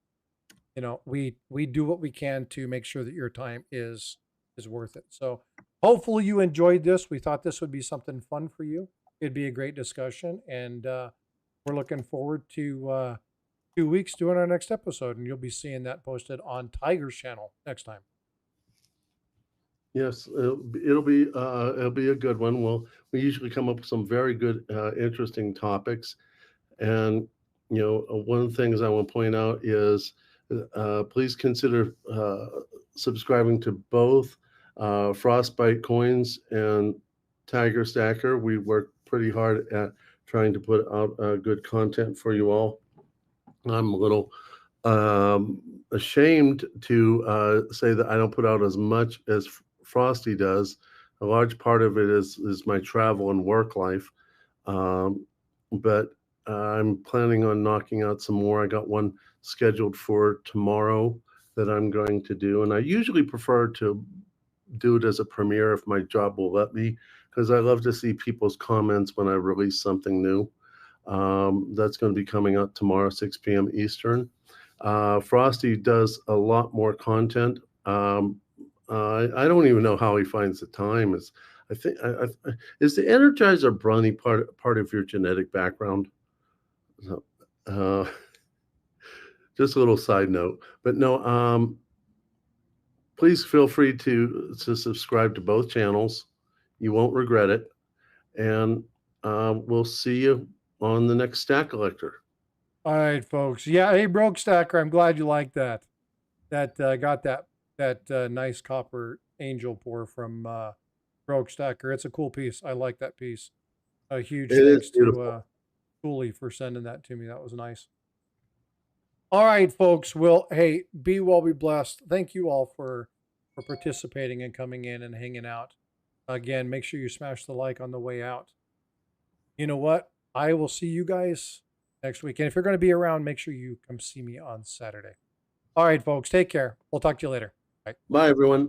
we do what we can to make sure that your time is worth it. So hopefully you enjoyed this. We thought this would be something fun for you. It'd be a great discussion, and we're looking forward to 2 weeks doing our next episode, and you'll be seeing that posted on Tiger's channel next time. Yes, it'll be a good one. We usually come up with some very good, interesting topics. And one of the things I want to point out is please consider subscribing to both Frostbyte Coins and Tiger Stacker. We work pretty hard at trying to put out good content for you all. I'm a little ashamed to say that I don't put out as much as Frosty does. A large part of it is my travel and work life, but I'm planning on knocking out some more. I got one scheduled for tomorrow that I'm going to do, and I usually prefer to do it as a premiere if my job will let me, because I love to see people's comments when I release something new. That's going to be coming out tomorrow, 6 p.m. Eastern. Frosty does a lot more content. I don't even know how he finds the time. I think is the Energizer Brownie part of your genetic background? So, just a little side note, but no. Please feel free to subscribe to both channels. You won't regret it, and we'll see you on the next Stack-A-Lector. All right, folks. Yeah, hey, Broke Stacker, I'm glad you liked that. That got that nice copper angel pour from Broke Stacker. It's a cool piece. I like that piece. A huge It is thanks to beautiful. Cooley for sending that to me. That was nice. All right, folks. Well, hey, be well, be blessed. Thank you all for participating and coming in and hanging out. Again, make sure you smash the like on the way out. You know what? I will see you guys next week. And if you're going to be around, make sure you come see me on Saturday. All right, folks. Take care. We'll talk to you later. Bye. Bye, everyone.